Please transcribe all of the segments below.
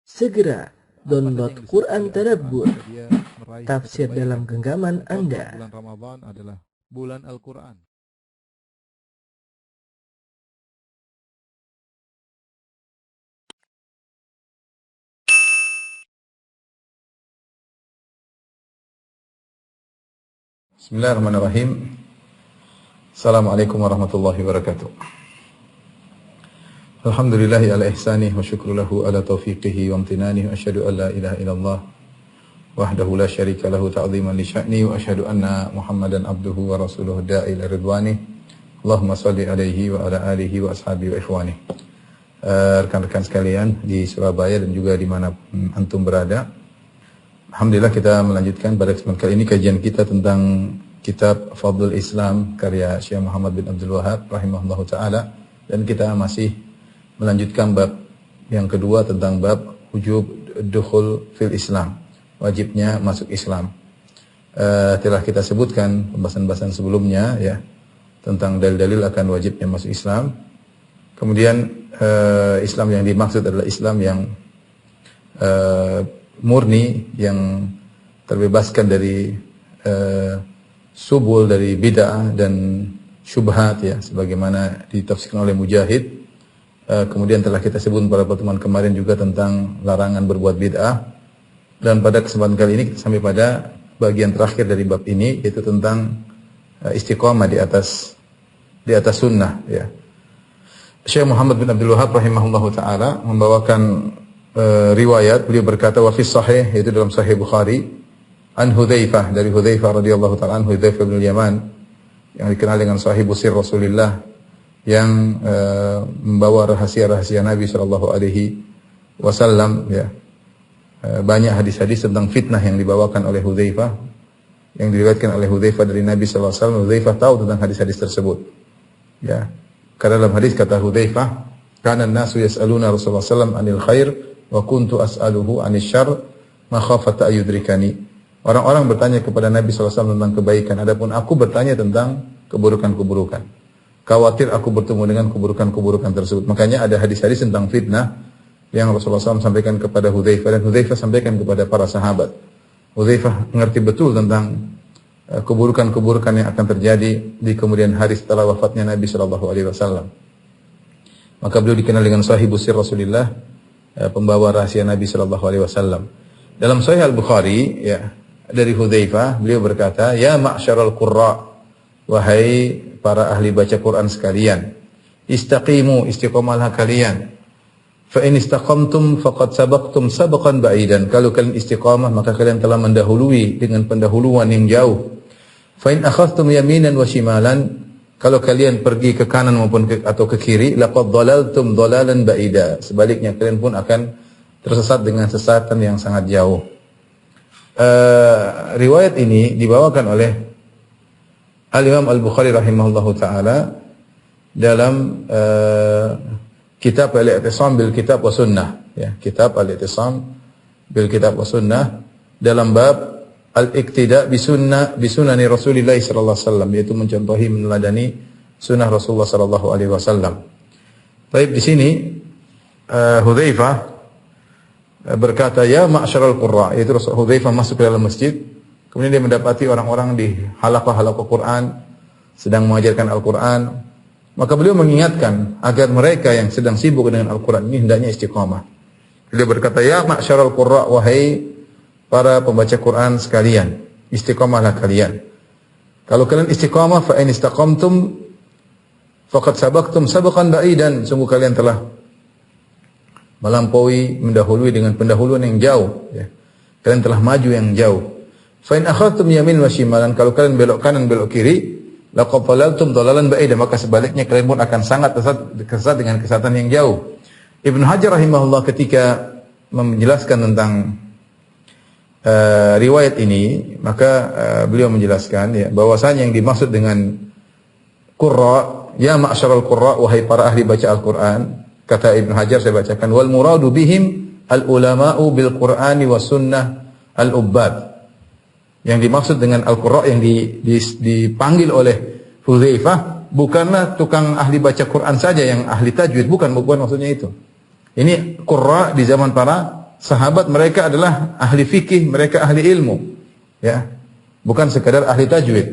Segera download Quran Tadabbur, tafsir dalam genggaman Anda. Bulan Ramadan adalah bulan Al-Quran. Bismillahirrahmanirrahim. Assalamualaikum warahmatullahi wabarakatuh. Alhamdulillahi ala ihsanih wa syukru lahu ala taufiqihi wa amtinanih wa asyhadu an la ilaha illallah wahdahu la syarika lahu ta'ziman li sya'ni wa asyhadu anna Muhammadan abduhu wa rasuluhu da'i ila ridwanih. Allahumma shalli alaihi wa ala alihi wa ashabihi wa ikhwanih. Rekan-rekan sekalian di Surabaya dan juga di mana antum berada. Alhamdulillah kita melanjutkan pada kesempatan kali ini kajian kita tentang kitab Fadlul Islam karya Syekh Muhammad bin Abdul Wahhab rahimahullahu taala, dan kita masih melanjutkan bab yang kedua tentang bab wujub dukhul fil Islam, wajibnya masuk Islam. Telah kita sebutkan pembahasan-pembahasan sebelumnya ya tentang dalil-dalil akan wajibnya masuk Islam. Kemudian Islam yang dimaksud adalah Islam yang murni, yang terbebaskan dari subul, dari bid'ah dan syubhat ya, sebagaimana ditafsirkan oleh Mujahid. Kemudian telah kita sebut pada pertemuan kemarin juga tentang larangan berbuat bid'ah, dan pada kesempatan kali ini kita sampai pada bagian terakhir dari bab ini, yaitu tentang istiqamah di atas sunnah ya. Syekh Muhammad bin Abdul Wahhab rahimahullahu taala membawakan riwayat, beliau berkata wa fi sahih, yaitu dalam sahih Bukhari, an Hudzaifah, dari Hudzaifah radhiyallahu taala anhu, Hudzaifah bin Yaman yang dikenal dengan sahibu sir Rasulullah, yang membawa rahasia-rahasia Nabi sallallahu alaihi wasallam ya. Banyak hadis-hadis tentang fitnah yang dibawakan oleh Hudzaifah, yang diriwayatkan oleh Hudzaifah dari Nabi sallallahu alaihi wasallam. Hudzaifah tahu tentang hadis-hadis tersebut ya. Karena dalam hadis kata Hudzaifah, kana an-nasu yas'aluna Rasulullah sallallahu alaihi wasallam 'anil khair wa kuntu as'aluhu 'anil syarr makhafata ayudrikani. Orang-orang bertanya kepada Nabi sallallahu alaihi wasallam tentang kebaikan, adapun aku bertanya tentang keburukan-keburukan. Khawatir aku bertemu dengan keburukan-keburukan tersebut. Makanya ada hadis-hadis tentang fitnah yang Rasulullah SAW sampaikan kepada Hudzaifah, dan Hudzaifah sampaikan kepada para sahabat. Hudzaifah mengerti betul tentang keburukan-keburukan yang akan terjadi di kemudian hari setelah wafatnya Nabi SAW. Maka beliau dikenal dengan sahibu sir Rasulullah, pembawa rahasia Nabi SAW. Dalam Sahih Al-Bukhari ya, dari Hudzaifah, beliau berkata, ya ma'syaral qurra, wahai para ahli baca Quran sekalian, istaqimu, istiqamalah kalian. Fa in istaqamtum faqad sabaqtum sabaqan ba'idan. Kalau kalian istiqamah, maka kalian telah mendahului dengan pendahuluan yang jauh. Fa in akhadhtum yaminan wa shimalan, kalau kalian pergi ke kanan maupun atau ke kiri, laqad dhalaltum dhalalan ba'ida. Sebaliknya kalian pun akan tersesat dengan sesatan yang sangat jauh. Riwayat ini dibawakan oleh Al-Imam Al-Bukhari rahimahullahu ta'ala dalam kitab Al-I'tisam bil Kitab wa Sunnah ya, kitab Al-I'tisam bil Kitab wa Sunnah, dalam bab Al-Iqtida bi sunani Rasulillah sallallahu alaihi wasallam, yaitu mencontohi, meneladani sunnah Rasulullah sallallahu alaihi wasallam. Baik, di sini Hudzaifah berkata, ya ma'syaral qurra, yaitu Hudzaifah masuk ke dalam masjid. Kemudian dia mendapati orang-orang di halaqah-halaqah Quran sedang mengajarkan Al-Quran. Maka beliau mengingatkan agar mereka yang sedang sibuk dengan Al-Quran ini hendaknya istiqamah. Beliau berkata, ya ma'syaral qurra, wahai para pembaca Quran sekalian, istiqamahlah kalian. Kalau kalian istiqamah, fa in istaqamtum faqad sabaqtum sabaqan ba'idan, sungguh kalian telah melampaui, mendahului dengan pendahuluan yang jauh ya. Kalian telah maju yang jauh. Fa in akhadtum yamin wa shimalan, kalau kalian belok kanan belok kiri, laqad dhalaltum dhalalan ba'ida, maka sebaliknya kalian pun akan sangat tersesat dengan kesesatan yang jauh. Ibnu Hajar rahimahullah ketika menjelaskan tentang riwayat ini, maka beliau menjelaskan ya, bahwasanya yang dimaksud dengan qurra, ya ma'syaral qurra, wahai para ahli baca Al-Quran, kata Ibnu Hajar, saya bacakan, wal muradu bihim al-ulama'u bil Qur'ani wa sunnah al-ubbad. Yang dimaksud dengan Al-Qurra yang dipanggil oleh Hudzaifah bukanlah tukang ahli baca Quran saja yang ahli tajwid, bukan maksudnya itu. Ini qurra di zaman para sahabat mereka adalah ahli fikih, mereka ahli ilmu. Ya. Bukan sekadar ahli tajwid.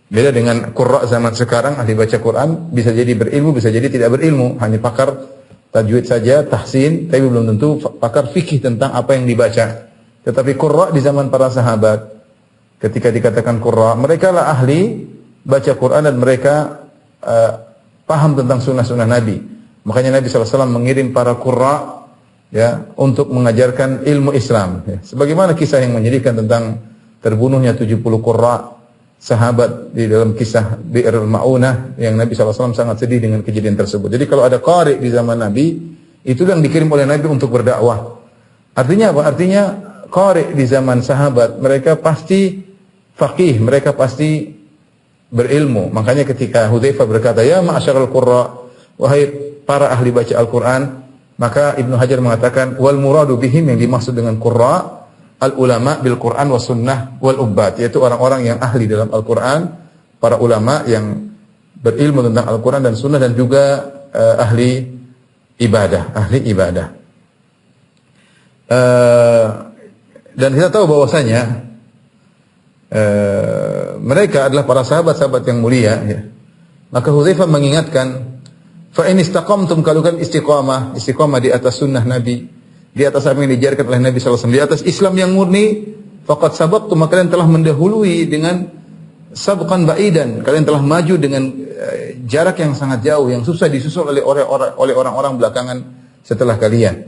Beda dengan qurra zaman sekarang, ahli baca Quran bisa jadi berilmu, bisa jadi tidak berilmu, hanya pakar tajwid saja, tahsin, tapi belum tentu pakar fikih tentang apa yang dibaca. Tetapi qurra di zaman para sahabat, ketika dikatakan qurra, mereka lah ahli baca Quran dan mereka paham tentang sunnah-sunnah Nabi. Makanya Nabi SAW mengirim para qurra ya untuk mengajarkan ilmu Islam. Ya. Sebagaimana kisah yang menyedihkan tentang terbunuhnya 70 qurra sahabat di dalam kisah Bi'rul Ma'unah yang Nabi SAW sangat sedih dengan kejadian tersebut. Jadi kalau ada qari di zaman Nabi, itu yang dikirim oleh Nabi untuk berdakwah. Artinya apa? Artinya qari di zaman sahabat, mereka pasti faqih, mereka pasti berilmu. Makanya ketika Hudzaifah berkata, "Ya ma'asyaral qurra," wahai para ahli baca Al-Quran, maka Ibnu Hajar mengatakan, "Wal muradu bihim," yang dimaksud dengan qurra, al-ulama bil Quran wa sunnah wal ubbat, yaitu orang-orang yang ahli dalam Al-Quran, para ulama yang berilmu tentang Al-Quran dan sunnah, dan juga ahli ibadah. Dan kita tahu bahwasanya mereka adalah para sahabat-sahabat yang mulia. Ya. Maka Hudzaifah mengingatkan, fa in istaqamtum, kalau kan istiqamah di atas sunnah Nabi, di atas apa yang diajarkan oleh Nabi SAW, di atas Islam yang murni, faqad sabaqtum, maka kalian telah mendahului dengan sabqan ba'idan, kalian telah maju dengan jarak yang sangat jauh, yang susah disusul oleh orang-orang belakangan setelah kalian.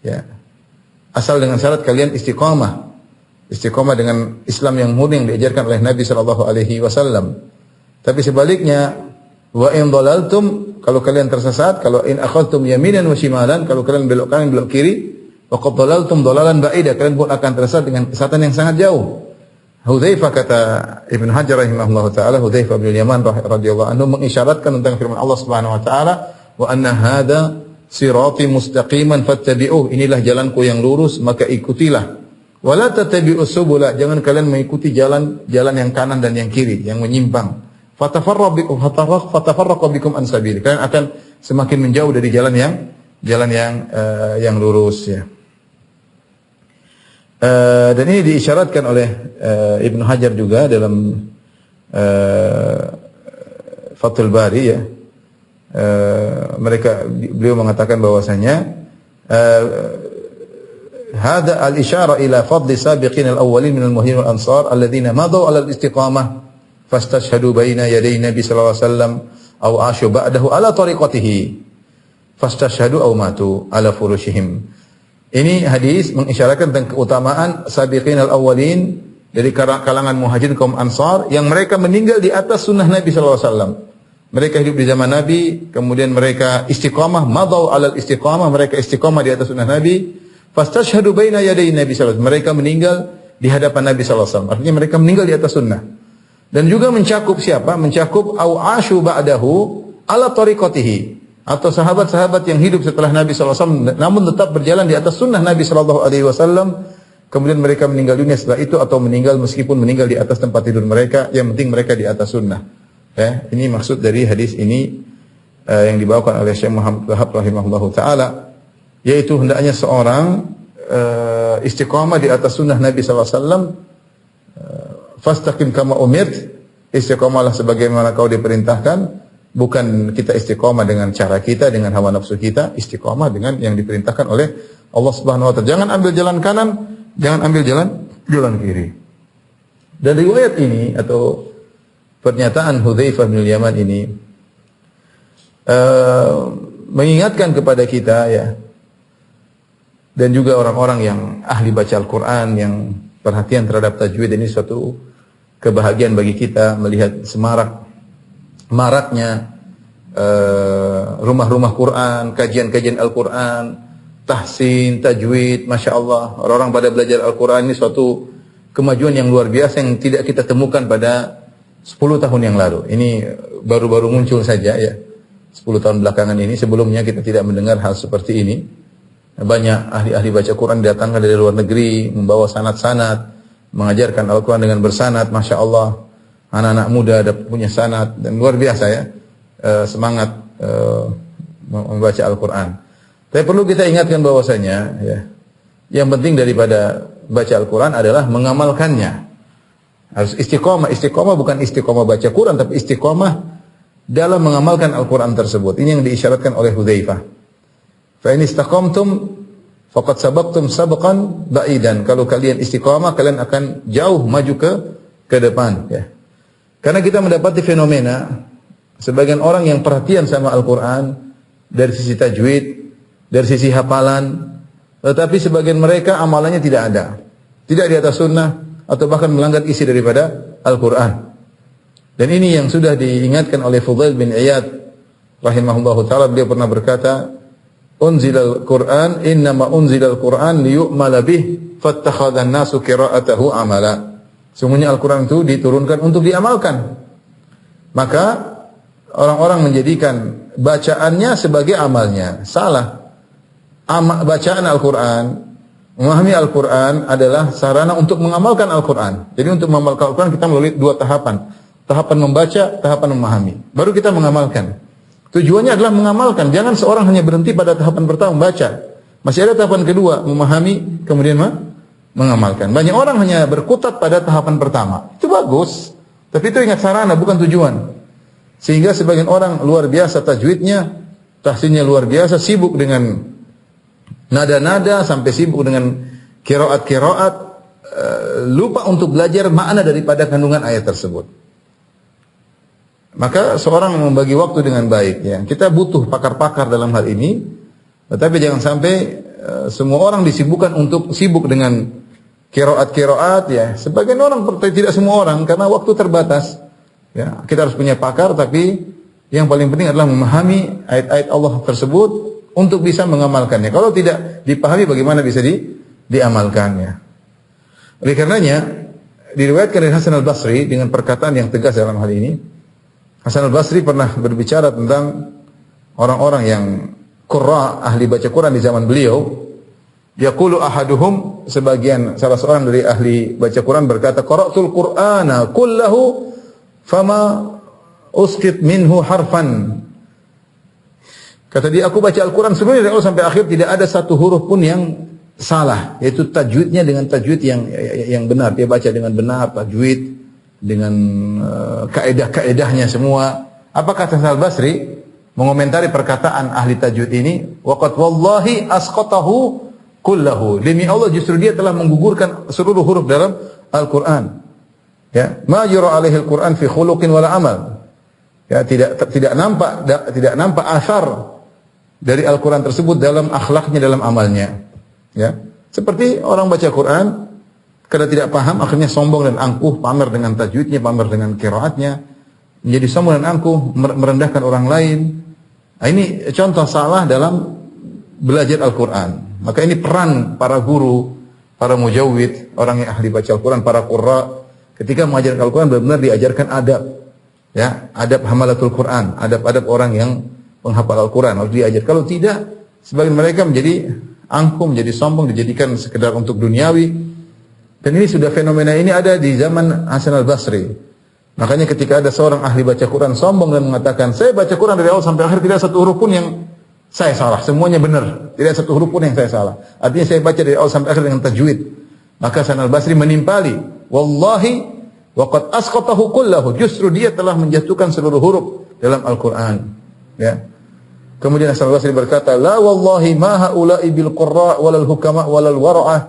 Ya. Asal dengan syarat kalian istiqamah dengan Islam yang murni yang diajarkan oleh Nabi SAW. Tapi sebaliknya, wa in dhalaltum, kalau kalian tersesat, kalau in akhadtum yaminan wa shimalan, kalau kalian belok kanan belok kiri, faqad dhalaltum dhalalan ba'ida, kalian pun akan tersesat dengan kesesatan yang sangat jauh. Hudzaifah, kata Ibnu Hajar rahimahullahu taala, Hudzaifah bin Yaman radhiyallahu anhu mengisyaratkan tentang firman Allah Subhanahu wa taala, wa anna hadza sirati mustaqiman fattabi'uh, inilah jalanku yang lurus maka ikutilah. Wala tattabi'us subula, jangan kalian mengikuti jalan yang kanan dan yang kiri, yang menyimpang. Fatafarraqu bikum an sabili, kalian akan semakin menjauh dari jalan yang lurus, ya. Dan ini diisyaratkan oleh Ibnu Hajar juga dalam Fathul Bari, ya. Beliau mengatakan bahwasanya hada al-isyara ila fadli sabiqin al-awwalin min al-muhajirin wal ansar alladziina madaw 'ala al-istiqamah fastashhadu baina yaday Nabi sallallahu alaihi wasallam aw asyu ba'dahu ala tariqatihi fastashhadu aw matu ala furushihim. Ini hadis mengisyaratkan tentang keutamaan sabiqin al-awwalin dari kalangan muhajirin kaum ansar yang mereka meninggal di atas sunnah Nabi sallallahu alaihi wasallam. Mereka hidup di zaman Nabi, kemudian mereka istiqamah, madaw 'ala al-istiqamah, mereka istiqamah di atas sunnah Nabi. Fastashhadu baina yaday Nabi sallallahu alaihi wasallam, mereka meninggal di hadapan Nabi sallallahu alaihi wasallam. Artinya mereka meninggal di atas sunnah. Dan juga mencakup siapa? Mencakup au asyu ba'dahu ala tariqatihi, atau sahabat-sahabat yang hidup setelah Nabi sallallahu alaihi wasallam namun tetap berjalan di atas sunnah Nabi sallallahu alaihi wasallam, kemudian mereka meninggal dunia setelah itu, atau meninggal meskipun meninggal di atas tempat tidur mereka, yang penting mereka di atas sunnah. Ya, ini maksud dari hadis ini yang dibawakan oleh Syekh Muhammad Wahab rahimahullahu taala, yaitu hendaknya seorang istiqamah di atas sunnah Nabi sallallahu alaihi wasallam. Fastaqim kama umirt, istiqamahlah sebagaimana kau diperintahkan. Bukan kita istiqamah dengan cara kita, dengan hawa nafsu kita, istiqamah dengan yang diperintahkan oleh Allah Subhanahu wa taala. Jangan ambil jalan kanan, jangan ambil jalan kiri. Dan riwayat ini atau pernyataan Hudzaifah bin Yaman ini mengingatkan kepada kita, ya, dan juga orang-orang yang ahli baca Al-Quran, yang perhatian terhadap tajwid, ini suatu kebahagiaan bagi kita melihat maraknya rumah-rumah Quran, kajian-kajian Al-Quran, tahsin, tajwid, Masya Allah. Orang-orang pada belajar Al-Quran ini suatu kemajuan yang luar biasa yang tidak kita temukan pada 10 tahun yang lalu. Ini baru-baru muncul saja, ya. 10 tahun belakangan ini, sebelumnya kita tidak mendengar hal seperti ini. Banyak ahli-ahli baca Quran datangkan dari luar negeri, membawa sanad-sanad, mengajarkan Al-Quran dengan bersanad, Masya Allah. Anak-anak muda ada punya sanad, dan luar biasa, ya, semangat membaca Al-Quran. Tapi perlu kita ingatkan bahwasanya, ya, Yang penting daripada baca Al-Quran adalah mengamalkannya. Harus istiqomah. Istiqomah bukan istiqomah baca Quran, tapi istiqomah dalam mengamalkan Al-Quran tersebut. Ini yang diisyaratkan oleh Hudzaifah. Fa in istaqamtum faqad sabaqtum sabqan ba'idan. Kalau kalian istiqomah, kalian akan jauh maju ke depan, ya. Karena kita mendapati fenomena sebagian orang yang perhatian sama Al-Quran dari sisi tajwid, dari sisi hafalan, tetapi sebagian mereka amalannya tidak ada. Tidak di atas sunnah atau bahkan melanggar isi daripada Al-Quran. Dan ini yang sudah diingatkan oleh Fudail bin Iyad rahimahullahu ta'ala. Beliau pernah berkata, unzilal Qur'an innama unzilal Qur'an liyu'mala bih fattakhadhan nasu qira'atahu amala. Sungguhnya Al-Quran itu diturunkan untuk diamalkan. Maka orang-orang menjadikan bacaannya sebagai amalnya. Salah. Bacaan Al-Quran, memahami Al-Quran adalah sarana untuk mengamalkan Al-Quran. Jadi untuk mengamalkan Al-Quran kita melalui dua tahapan. Tahapan membaca, tahapan memahami. Baru kita mengamalkan. Tujuannya adalah mengamalkan. Jangan seorang hanya berhenti pada tahapan pertama membaca. Masih ada tahapan kedua, memahami, kemudian mengamalkan. Banyak orang hanya berkutat pada tahapan pertama. Itu bagus. Tapi itu ingat sarana, bukan tujuan. Sehingga sebagian orang luar biasa tajwidnya, tahsinnya luar biasa, sibuk dengan nada-nada, sampai sibuk dengan qiraat-qiraat, lupa untuk belajar makna daripada kandungan ayat tersebut. Maka seorang membagi waktu dengan baik, ya. Kita butuh pakar-pakar dalam hal ini, tetapi jangan sampai semua orang disibukkan untuk sibuk dengan qiraat-qiraat, ya. Sebagian orang, tidak semua orang, karena waktu terbatas. Ya, kita harus punya pakar, tapi yang paling penting adalah memahami ayat-ayat Allah tersebut untuk bisa mengamalkannya. Kalau tidak dipahami, bagaimana bisa diamalkannya? Oleh karenanya, diriwayatkan dari Hasan al-Basri dengan perkataan yang tegas dalam hal ini. Hasan al-Basri pernah berbicara tentang orang-orang yang qurra, ahli baca Quran di zaman beliau. Yaqulu ahaduhum, salah seorang dari ahli baca Quran berkata, qara'tul Qur'ana kullahu fama usqit minhu harfan. Kata dia, aku baca Al-Quran sebenarnya dari awal sampai akhir tidak ada satu huruf pun yang salah, yaitu tajwidnya dengan tajwid yang benar. Dia baca dengan benar, tajwid dengan kaedah-kaedahnya semua. Apa kata Hasan al-Basri mengomentari perkataan ahli tajwid ini? Waqad wallahi asqatahu kullahu. Demi Allah justru dia telah menggugurkan seluruh huruf dalam Al-Quran. Ya, ma yura alaihi al-Quran fi khuluqin wala amal. Ya, tidak nampak asar dari Al-Quran tersebut dalam akhlaknya, dalam amalnya. Ya, seperti orang baca Quran, karena tidak paham, akhirnya sombong dan angkuh, pamer dengan tajwidnya, pamer dengan qiraatnya, menjadi sombong dan angkuh, merendahkan orang lain. Nah, ini contoh salah dalam belajar Al-Quran. Maka ini peran para guru, para mujawwid, orang yang ahli baca Al-Quran, para qurra, ketika mengajarkan Al-Quran benar-benar diajarkan adab. Ya, adab hamalatul Quran, adab-adab orang yang menghafal Al-Quran harus diajar. Kalau tidak, sebagian mereka menjadi angkuh, menjadi sombong, dijadikan sekedar untuk duniawi. Dan ini sudah, fenomena ini ada di zaman Hasan al-Basri. Makanya ketika ada seorang ahli baca Quran sombong dan mengatakan, saya baca Quran dari awal sampai akhir tidak satu huruf pun yang saya salah, semuanya benar, tidak satu huruf pun yang saya salah. Artinya saya baca dari awal sampai akhir dengan tajwid. Maka Hasan al-Basri menimpali, wallahi waqad asqatahu kullahu, justru dia telah menjatuhkan seluruh huruf dalam Al-Quran. Ya. Kemudian Hasan al-Basri berkata, la wallahi ma haula'i bil qurra walal hukama walal wara'ah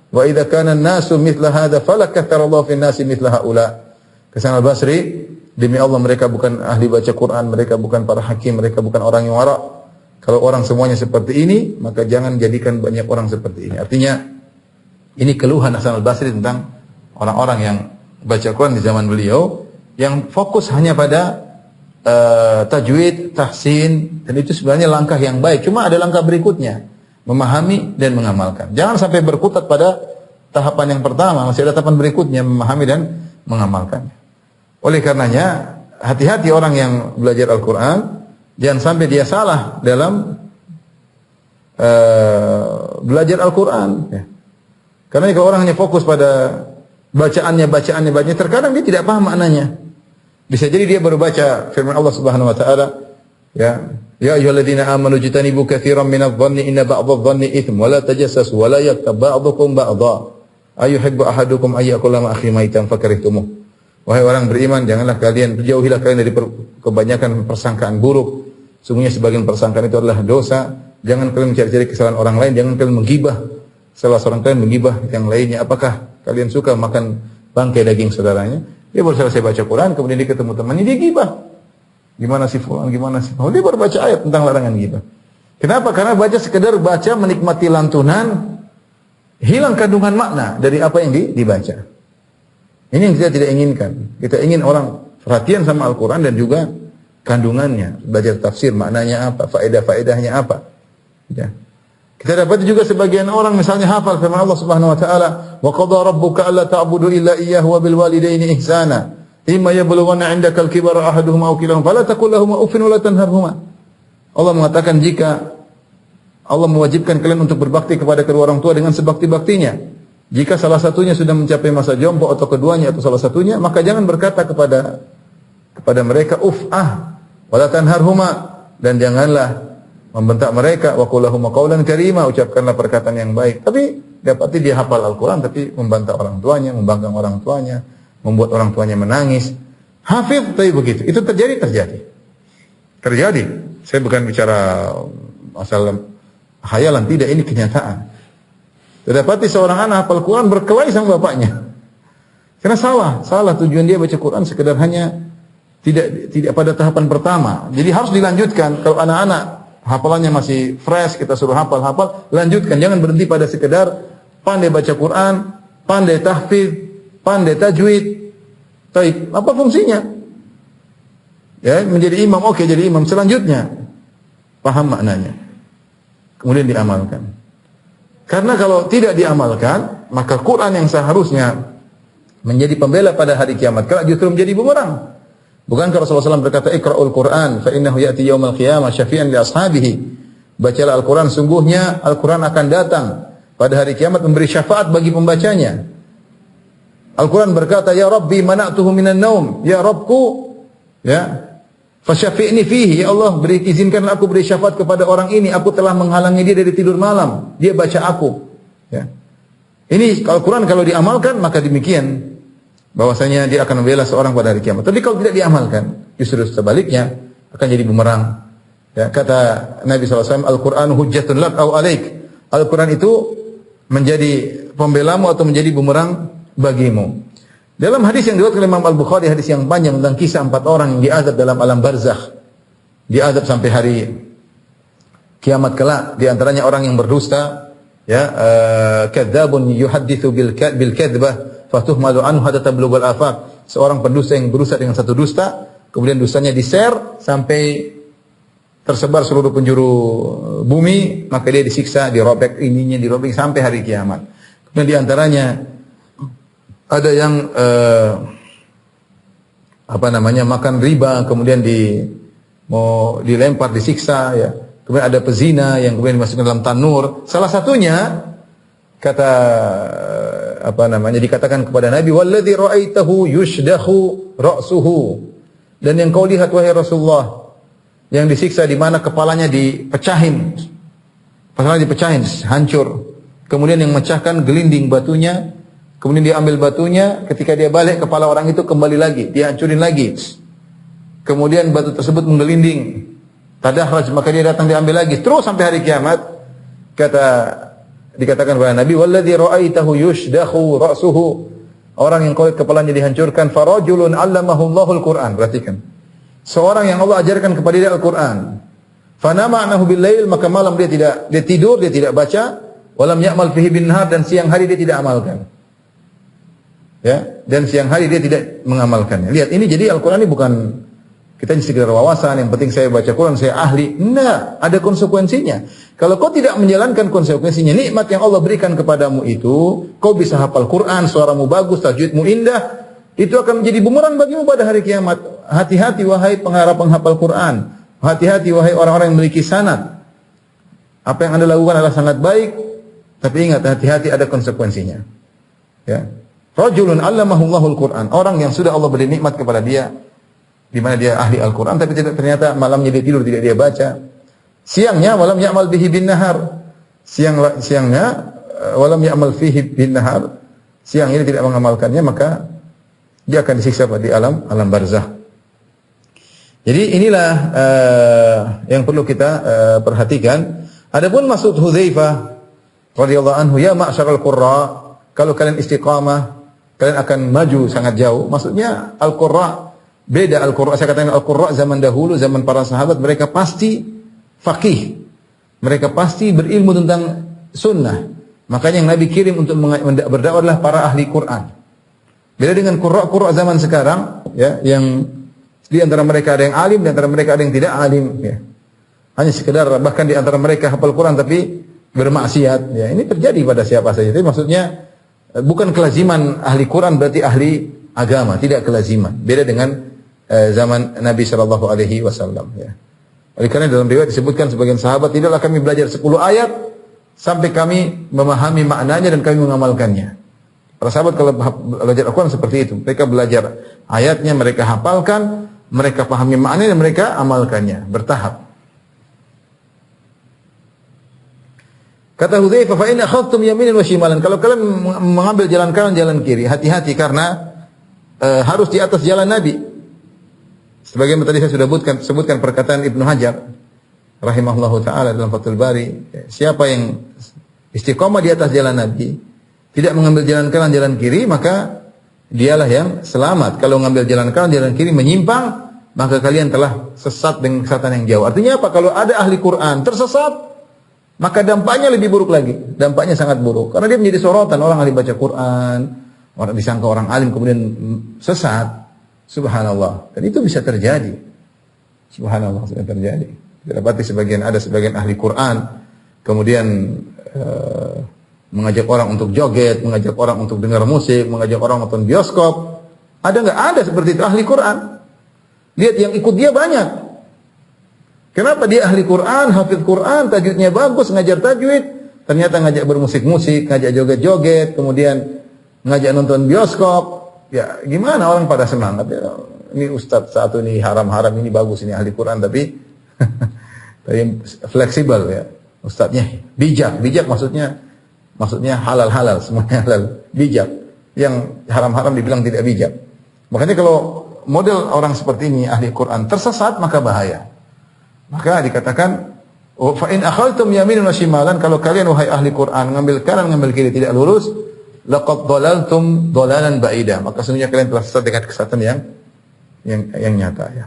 wa idza kana an-nasu mithla hadha falakathara Allah fi an-nasi mithla haula. Hasan al-Basri, demi Allah mereka bukan ahli baca Quran, mereka bukan para hakim, mereka bukan orang yang wara'. Kalau orang semuanya seperti ini, maka jangan jadikan banyak orang seperti ini. Artinya ini keluhan Hasan al-Basri tentang orang-orang yang baca Quran di zaman beliau yang fokus hanya pada tajwid, tahsin, dan itu sebenarnya langkah yang baik. Cuma ada langkah berikutnya, memahami dan mengamalkan. Jangan sampai berkutat pada tahapan yang pertama, masih ada tahapan berikutnya, memahami dan mengamalkan. Oleh karenanya, hati-hati orang yang belajar Al-Quran, jangan sampai dia salah dalam belajar Al-Quran. Ya. Karena kalau orang hanya fokus pada bacaannya, terkadang dia tidak paham maknanya. Bisa jadi dia baru baca firman Allah Subhanahu wa taala, ya, Ya ayyuhalladzina amanu jtanibu katsiran minadh-dhanni inna ba'dadh-dhanni itsm wa la tajassasu wa la yaktab ba'dukum ba'dha ayuhibbu ahadukum ayyakula ma akhi maitan fakarihtumuh. Wahai orang beriman, janganlah kalian jauhilah kalian dari kebanyakan persangkaan buruk. Sungguhnya sebagian persangkaan itu adalah dosa. Jangan kalian mencari-cari kesalahan orang lain, jangan kalian menggibah salah seorang kalian menggibah yang lainnya. Apakah kalian suka makan bangkai daging saudaranya? Dia baru selesai baca Quran, kemudian dia ketemu temannya, dia gibah. Gimana sih fulan, gimana sih? Oh, dia baru baca ayat tentang larangan gibah. Kenapa? Karena baca sekedar baca menikmati lantunan, hilang kandungan makna dari apa yang dibaca. Ini yang kita tidak inginkan. Kita ingin orang perhatian sama Al-Quran dan juga kandungannya. Belajar tafsir, maknanya apa, faedah-faedahnya apa. Ya. Kita dapat juga sebagian orang misalnya hafal firman Allah Subhanahu wa taala, "Wa qadara rabbuka alla ta'budu illa iyyahu wa bil walidaini ihsana. Imma yablughanna 'indaka al-kibara ahaduhuma aw kilahuma fala taqul lahumu uffin wa la tanharhuma." Allah mengatakan jika Allah mewajibkan kalian untuk berbakti kepada kedua orang tua dengan sebakti-baktinya. Jika salah satunya sudah mencapai masa jompo atau keduanya atau salah satunya, maka jangan berkata kepada mereka wala tanharhuma, dan janganlah membentak mereka, wa qul lahum qawlan karima, ucapkanlah perkataan yang baik. Tapi dapati dia hafal Al-Qur'an tapi membantah orang tuanya, membanggang orang tuanya, membuat orang tuanya menangis. Hafidh tapi begitu. Itu terjadi. Terjadi. Saya bukan bicara masalah hayalan, tidak, ini kenyataan. Dapati seorang anak hafal Quran berkelahi sama bapaknya. Karena salah tujuan dia baca Quran sekedar hanya tidak pada tahapan pertama. Jadi harus dilanjutkan. Kalau anak-anak hafalannya masih fresh, kita suruh hafal, lanjutkan. Jangan berhenti pada sekedar pandai baca Quran, pandai tahfidz, pandai tajwid. Baik, apa fungsinya? Ya, menjadi imam, oke, jadi imam. Selanjutnya paham maknanya, kemudian diamalkan. Karena kalau tidak diamalkan, maka Quran yang seharusnya menjadi pembela pada hari kiamat kelak justru menjadi bumerang. Bukankah Rasulullah SAW berkata, "Iqra'ul Qur'an fa innahu ya'ti yaumal qiyamah syafi'an li ashabihi." Bacalah Al-Qur'an, sungguhnya Al-Qur'an akan datang pada hari kiamat memberi syafaat bagi pembacanya. Al-Qur'an berkata, "Ya Rabbi mana'tuhu minan naum." Ya Rabbku, ya, fasyafi'ni fihi, ya Allah, izinkanlah aku beri syafaat kepada orang ini, aku telah menghalangi dia dari tidur malam, dia baca aku. Ya. Ini Al-Quran kalau diamalkan maka demikian, bahwasanya dia akan membela seorang pada hari kiamat. Tapi kalau tidak diamalkan, justru sebaliknya akan jadi bumerang. Ya, kata Nabi SAW, Al-Quran hujjatun lak au alaik. Al-Quran itu menjadi pembelamu atau menjadi bumerang bagimu. Dalam hadis yang diriwayatkan oleh Imam Al-Bukhari, hadis yang panjang tentang kisah 4 orang yang diazab dalam alam barzakh. Diazab sampai hari kiamat kelak. Di antaranya orang yang berdusta, ya, kadzabun yuhadditsu bil kadzbah fatuhmalu anhu hatta tablughal afaq. Seorang pendusta yang berusaha dengan satu dusta, kemudian dustanya di-share sampai tersebar seluruh penjuru bumi, maka dia disiksa, dirobek ininya, dirobek sampai hari kiamat. Kemudian di antaranya ada yang makan riba, kemudian mau dilempar, disiksa, ya. Kemudian ada pezina yang kemudian dimasukkan dalam tanur. Salah satunya dikatakan kepada Nabi, "Walladzi ra'aitahu yushdahu ra'suhu." Dan yang kau lihat wahai Rasulullah, yang disiksa di mana kepalanya dipecahin. Kepalanya dipecahin, hancur. Kemudian yang memecahkan gelinding batunya. Kemudian dia ambil batunya, ketika dia balik kepala orang itu kembali lagi, dia hancurin lagi. Kemudian batu tersebut menggelinding. Tadahraj, maka dia datang diambil lagi. Terus sampai hari kiamat, dikatakan kepada Nabi, "Walladzi ra'aitahu yushdahu ra'suhu." Orang yang kepalanya dihancurkan, farajulun 'allamahu Allahul Qur'an. Perhatikan. Seorang yang Allah ajarkan kepada dia Al-Qur'an. Fanama annahu bil-lail, maka malam dia tidur, dia tidak baca, walam ya'mal fihi bin-nahar, dan siang hari dia tidak amalkan. Ya, dan siang hari dia tidak mengamalkannya. Lihat, ini jadi Al-Quran ini bukan kita sekedar wawasan, yang penting saya baca Quran, saya ahli. Enggak, ada konsekuensinya. Kalau kau tidak menjalankan konsekuensinya, nikmat yang Allah berikan kepadamu itu, kau bisa hafal Quran, suaramu bagus, tajwidmu indah, itu akan menjadi bumerang bagimu pada hari kiamat. Hati-hati wahai penghafal Quran. Hati-hati wahai orang-orang yang memiliki sanad. Apa yang Anda lakukan adalah sangat baik, tapi ingat, hati-hati, ada konsekuensinya. Ya. Rajulun 'allamahu Allahul Qur'an. Orang yang sudah Allah beri nikmat kepada dia di mana dia ahli Al-Quran, tapi ternyata malamnya dia tidur, tidak dia baca. Siangnya walam ya'mal bihi bin nahar. Siangnya walam ya'mal fihi bin nahar. Siang ini tidak mengamalkannya, maka dia akan disiksa di alam barzakh. Jadi inilah yang perlu kita perhatikan. Adapun maksud Hudzaifah radhiyallahu anhu, ya ma'syaral qurra, kalau kalian istiqamah, kalian akan maju sangat jauh. Maksudnya al-qurra beda. Al-qurra, saya katakan al-qurra zaman dahulu, zaman para sahabat, mereka pasti faqih. Mereka pasti berilmu tentang sunnah. Makanya yang Nabi kirim untuk berdakwah adalah para ahli Quran. Beda dengan qurra zaman sekarang, ya, yang di antara mereka ada yang alim, di antara mereka ada yang tidak alim, ya. Hanya sekedar, bahkan di antara mereka hafal Quran tapi bermaksiat, ya. Ini terjadi pada siapa saja. Itu maksudnya bukan kelaziman ahli Quran berarti ahli agama, tidak kelaziman. Beda dengan zaman Nabi sallallahu alaihi wasallam, ya. Oleh karena dalam riwayat disebutkan sebagian sahabat, tidaklah kami belajar 10 ayat sampai kami memahami maknanya dan kami mengamalkannya. Para sahabat kalau belajar Al-Quran seperti itu. Mereka belajar ayatnya, mereka hafalkan, mereka pahami maknanya dan mereka amalkannya bertahap. Kata Hudzaifah, fa in akhadtum yaminan wa shimalan, kalau kalian mengambil jalan kanan jalan kiri, hati-hati karena harus di atas jalan Nabi. Sebagaimana tadi saya sudah sebutkan perkataan Ibnu Hajar rahimahullahu taala dalam Fathul Bari, siapa yang istiqomah di atas jalan Nabi, tidak mengambil jalan kanan jalan kiri, maka dialah yang selamat. Kalau mengambil jalan kanan jalan kiri menyimpang, maka kalian telah sesat dengan kesesatan yang jauh. Artinya apa? Kalau ada ahli Quran tersesat, maka dampaknya lebih buruk lagi. Dampaknya sangat buruk. Karena dia menjadi sorotan, orang ahli baca Quran, orang disangka orang alim kemudian sesat. Subhanallah. Dan itu bisa terjadi. Subhanallah, bisa terjadi. Dapati ada sebagian ahli Quran kemudian mengajak orang untuk joget, mengajak orang untuk dengar musik, mengajak orang nonton bioskop. Ada nggak? Ada seperti itu ahli Quran. Lihat yang ikut dia banyak. Kenapa dia ahli Quran, hafidz Quran, tajwidnya bagus, ngajar tajwid, ternyata ngajak bermusik-musik, ngajak joget-joget, kemudian ngajak nonton bioskop. Ya gimana orang pada semangat ya. Ini ustadz satu ini haram-haram, ini bagus, ini ahli Quran tapi fleksibel ya. Ustadznya bijak maksudnya halal-halal, semuanya halal, bijak. Yang haram-haram dibilang tidak bijak. Makanya kalau model orang seperti ini ahli Quran tersesat, maka bahaya. Maka dikatakan fa in akhadtum yaminan wa shimalan, kalau kalian wahai ahli Quran ngambil kanan ngambil kiri tidak lurus, laqad dhalaltum dhalalan ba'ida, maka sesungguhnya kalian telah sesat dengan kesesatan yang nyata, ya.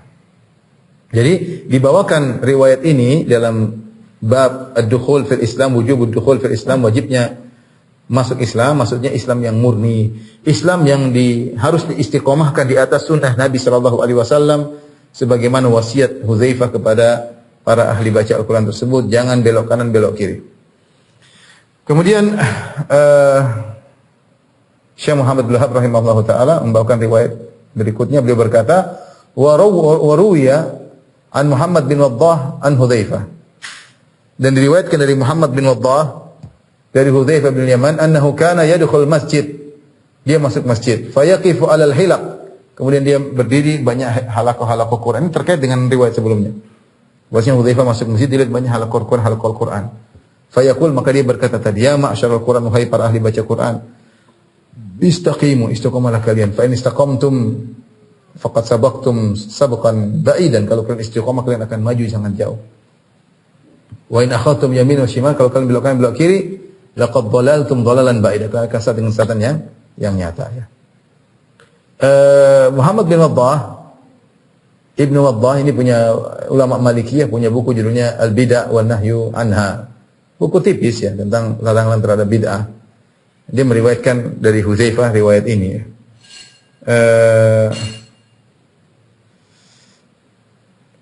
Jadi dibawakan riwayat ini dalam bab ad-dukhul fil Islam, wujub ad-dukhul fil Islam, wajibnya masuk Islam, maksudnya Islam yang murni, Islam yang harus diistiqomahkan di atas sunnah Nabi sallallahu alaihi wasallam, sebagaimana wasiat Hudzaifah kepada para ahli baca Al-Quran tersebut, jangan belok kanan belok kiri. Kemudian Syekh Muhammad bin Wahab rahimahullahu taala membawakan riwayat berikutnya, beliau berkata, wa ruwiya an Muhammad bin Waddah an Hudzaifah, dan diriwayatkan dari Muhammad bin Waddah dari Hudzaifah bin Yaman, annahu kana yadkhul masjid, dia masuk masjid, fayaqifu alal hilaq, kemudian dia berdiri banyak halaqah Quran. Ini terkait dengan riwayat sebelumnya. Bahwasanya Hudzaifah masuk masjid, dilihat banyak halaqah Quran. Fayaqul, maka dia berkata tadi, ya ma'syarul Quran, wahai para ahli baca Quran, istaqimu, istiqamalah kalian. Fa in istaqamtum faqad sabaqtum sabqan ba'idan, kalau kalian istiqamah kalian akan maju sangat jauh. Wa in akhadtum yamin wa shimal, kalau kalian belok kanan belok kiri, laqad dhalaltum dhalalan ba'ida, kalian akan sesat dengan kesesatan yang nyata, ya. Muhammad bin Waddah, Ibnu Waddah ini punya ulama Malikiyah, punya buku judulnya Al-Bid'ah wal Nahyu Anha. Buku tipis ya tentang larangan terhadap bid'ah. Dia meriwayatkan dari Hudzaifah riwayat ini.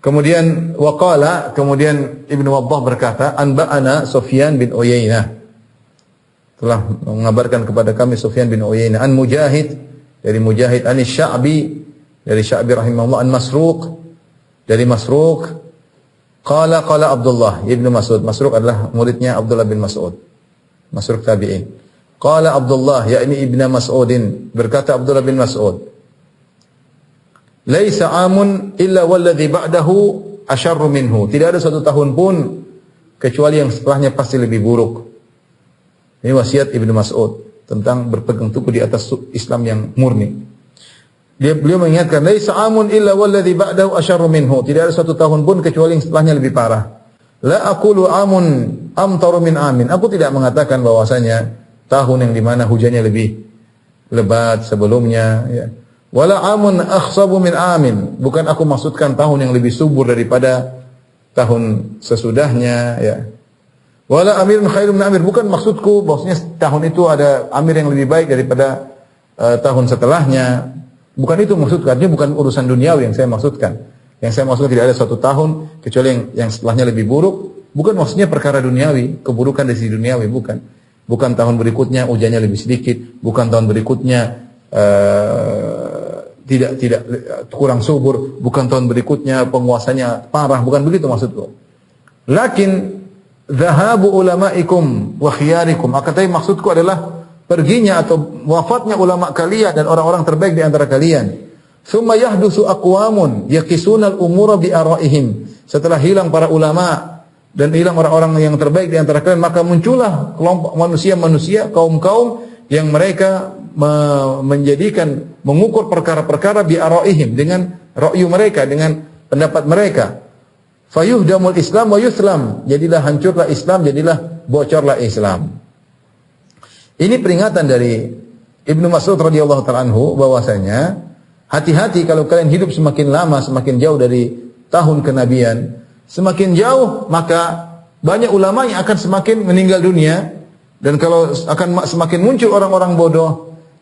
Kemudian waqala, kemudian Ibnu Waddah berkata, anba'ana Sufyan bin Uyainah, telah mengabarkan kepada kami Sufyan bin Uyainah, an Mujahid, dari Mujahid, an Sya'bi, dari Sya'bi rahimahullah, an Masruq, dari Masruq, qala Abdullah ibnu Mas'ud. Masruq adalah muridnya Abdullah bin Mas'ud, Masruq tabi'in. Qala Abdullah, yakni ibnu Mas'udin, berkata Abdullah bin Mas'ud, laisa amun illa walladhi ba'dahu asyarru minhu. Tidak ada satu tahun pun kecuali yang setelahnya pasti lebih buruk. Ini wasiat Ibnu Mas'ud tentang berpegang teguh di atas Islam yang murni. Beliau mengingatkan, laisa amun illa walladhi ba'dahu asyarru minhu. Tidak ada satu tahun pun kecuali yang setelahnya lebih parah. La aqulu amun amtaru min amin. Aku tidak mengatakan bahwasanya tahun yang dimana hujannya lebih lebat sebelumnya, ya. Wala amun akhsabu min amin. Bukan aku maksudkan tahun yang lebih subur daripada tahun sesudahnya, ya. Wala amirun khairun min amir. Bukan maksudku bahwasanya tahun itu ada amir yang lebih baik daripada tahun setelahnya. Bukan itu maksudku. Artinya bukan urusan duniawi yang saya maksudkan. Yang saya maksudkan tidak ada suatu tahun kecuali yang setelahnya lebih buruk. Bukan maksudnya perkara duniawi, keburukan dari sisi duniawi, bukan. Bukan tahun berikutnya hujannya lebih sedikit, bukan tahun berikutnya tidak kurang subur, bukan tahun berikutnya penguasanya parah, bukan begitu maksudku. Lakin dhahabu ulama'ikum wa khiyarikum. Akan tapi maksudku adalah perginya atau wafatnya ulama kalian dan orang-orang terbaik di antara kalian. Thumma yahdusu aqwamun yaqisuna al-umura bi ara'ihim. Setelah hilang para ulama dan hilang orang-orang yang terbaik di antara kalian, maka muncullah kelompok manusia-manusia, kaum-kaum yang mereka mengukur perkara-perkara bi ara'ihim, dengan ra'yu mereka, dengan pendapat mereka. Fayuhdamul Islam wa yuslam. Jadilah hancurlah Islam, jadilah bocorlah Islam. Ini peringatan dari Ibnu Mas'ud radhiyallahu ta'ala anhu bahwasanya hati-hati kalau kalian hidup semakin lama, semakin jauh dari tahun kenabian, semakin jauh maka banyak ulama yang akan semakin meninggal dunia, dan kalau akan semakin muncul orang-orang bodoh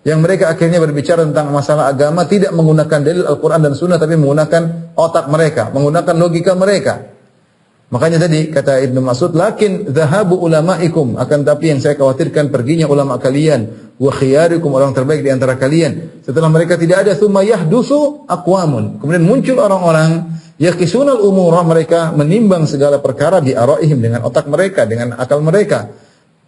yang mereka akhirnya berbicara tentang masalah agama tidak menggunakan dalil Al-Quran dan Sunnah, tapi menggunakan otak mereka, menggunakan logika mereka. Makanya tadi kata Ibnu Mas'ud, lakin dhahabu ulama'ikum, akan tapi yang saya khawatirkan perginya ulama kalian, wa khiyarikum, orang terbaik di antara kalian. Setelah mereka tidak ada, thumma yahdusu aqwamun, kemudian muncul orang-orang yaqisunal umura, mereka menimbang segala perkara bi ara'ihim, dengan otak mereka, dengan akal mereka.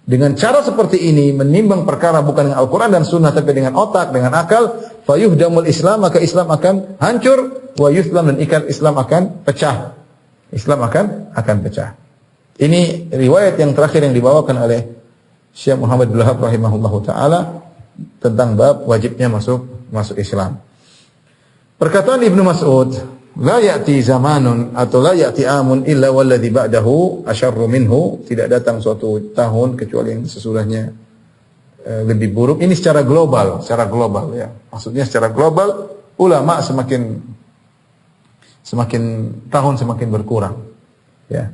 Dengan cara seperti ini menimbang perkara bukan dengan Al-Quran dan Sunnah tapi dengan otak, dengan akal, fayuhdamul Islam, maka Islam akan hancur, wa yuslam, dan Islam akan pecah. Islam akan pecah. Ini riwayat yang terakhir yang dibawakan oleh Syekh Muhammad bin Wahab rahimahullahu taala tentang bab wajibnya masuk Islam. Perkataan Ibnu Mas'ud, la ya'ti zamanun atau la ya'ti amun illa walladhi ba'dahu asyarru minhu, tidak datang suatu tahun kecuali yang sesudahnya lebih buruk. Ini secara global ya. Maksudnya secara global ulama semakin tahun semakin berkurang, ya.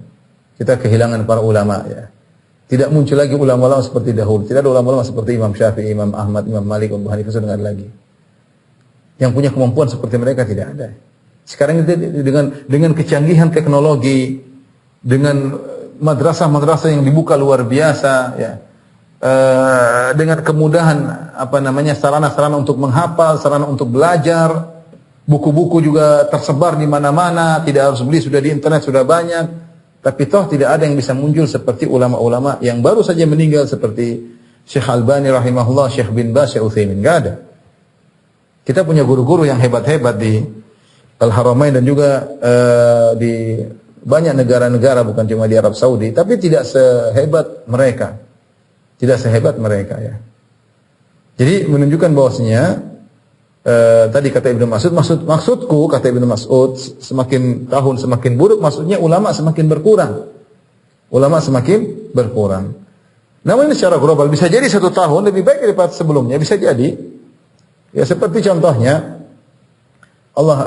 Kita kehilangan para ulama, ya. Tidak muncul lagi ulama-ulama seperti dahulu. Tidak ada ulama-ulama seperti Imam Syafi'i, Imam Ahmad, Imam Malik, Abu Hanifah, sudah tidak ada lagi. Yang punya kemampuan seperti mereka tidak ada. Sekarang itu dengan kecanggihan teknologi, dengan madrasah-madrasah yang dibuka luar biasa, ya. Dengan kemudahan sarana-sarana untuk menghafal, sarana untuk belajar. Buku-buku juga tersebar di mana-mana, tidak harus beli, sudah di internet sudah banyak. Tapi toh tidak ada yang bisa muncul seperti ulama-ulama yang baru saja meninggal seperti Syekh Albani rahimahullah, Syekh bin Baz, Syekh Utsaimin, enggak ada. Kita punya guru-guru yang hebat-hebat di Al-Haramain dan juga di banyak negara-negara, bukan cuma di Arab Saudi, tapi tidak sehebat mereka. Tidak sehebat mereka, ya. Jadi menunjukkan bahwasanya tadi kata Ibnu Mas'ud, maksudku kata Ibnu Mas'ud, semakin tahun semakin buruk, maksudnya ulama semakin berkurang. Ulama semakin berkurang. Namun ini secara global, bisa jadi satu tahun lebih baik daripada sebelumnya, bisa jadi. Ya seperti contohnya Allah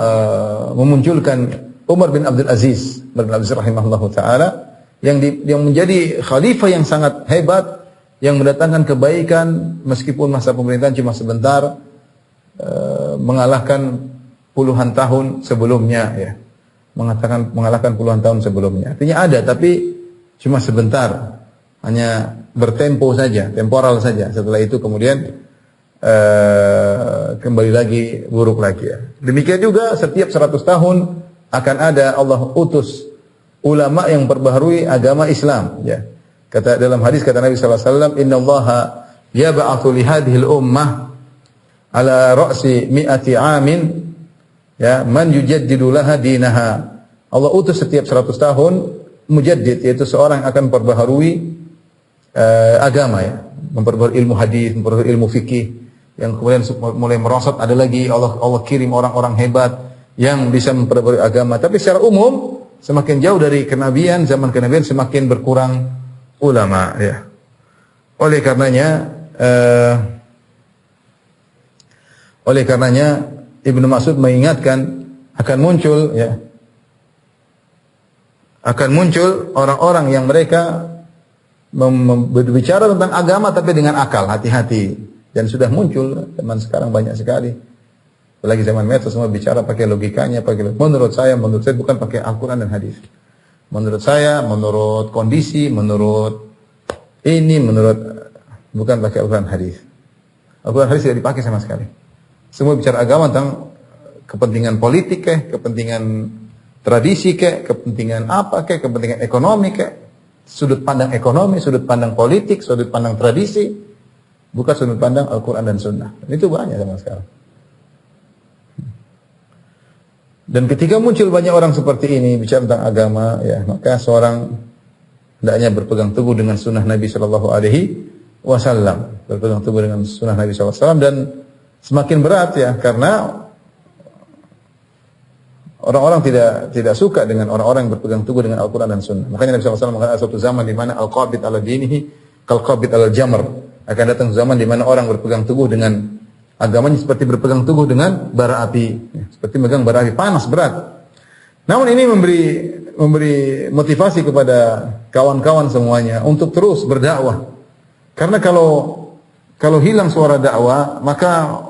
memunculkan Umar bin Abdul Aziz rahimahullahu taala yang menjadi khalifah yang sangat hebat, yang mendatangkan kebaikan meskipun masa pemerintahan cuma sebentar. Mengalahkan puluhan tahun sebelumnya, ya. Mengalahkan puluhan tahun sebelumnya. Artinya ada, tapi cuma sebentar, hanya bertempo saja, temporal saja. Setelah itu kemudian kembali lagi buruk lagi, ya. Demikian juga setiap 100 tahun akan ada Allah utus ulama yang perbaharui agama Islam, ya. Kata dalam hadis kata Nabi sallallahu alaihi wasallam, "Innallaha yab'atsu li hadhil ummah ala ra'si mi'ati amin Ya, man yujaddidu laha dinaha. Allah utus setiap 100 tahun mujaddid, yaitu seorang yang akan memperbaharui agama ya, memperbaharui ilmu hadis, memperbaharui ilmu fikih, yang kemudian mulai merosot. Ada lagi Allah kirim orang-orang hebat yang bisa memperbaharui agama. Tapi secara umum semakin jauh dari kenabian, zaman kenabian semakin berkurang ulama ya. Oleh karenanya Ibnu Mas'ud mengingatkan akan muncul orang-orang yang mereka berbicara tentang agama tapi dengan akal, hati-hati. Dan sudah muncul zaman sekarang banyak sekali. Apalagi zaman medsos semua bicara pakai logikanya, menurut saya bukan pakai Al-Qur'an dan hadis. Menurut saya, menurut kondisi, bukan pakai Al-Qur'an hadis. Al-Qur'an hadis tidak dipakai sama sekali. Semua bicara agama tentang kepentingan politik kepentingan tradisi kepentingan kepentingan ekonomi sudut pandang ekonomi, sudut pandang politik, sudut pandang tradisi, bukan sudut pandang Al-Qur'an dan Sunnah. Dan itu banyak sama sekarang. Dan ketika muncul banyak orang seperti ini bicara tentang agama, ya, maka seorang hendaknya berpegang teguh dengan sunnah Nabi Shallallahu Alaihi Wasallam, berpegang teguh dengan sunnah Nabi Shallallahu Alaihi Wasallam, dan semakin berat ya, karena orang-orang tidak suka dengan orang-orang yang berpegang teguh dengan Al-Quran dan Sunnah. Makanya Nabi SAW mengatakan suatu zaman di mana al-qabid ala dinihi kal-qabid ala jamr. Akan datang zaman di mana orang berpegang teguh dengan agamanya seperti berpegang teguh dengan bara api, seperti megang bara api panas berat. Namun ini memberi motivasi kepada kawan-kawan semuanya untuk terus berdakwah. Karena kalau hilang suara dakwah, maka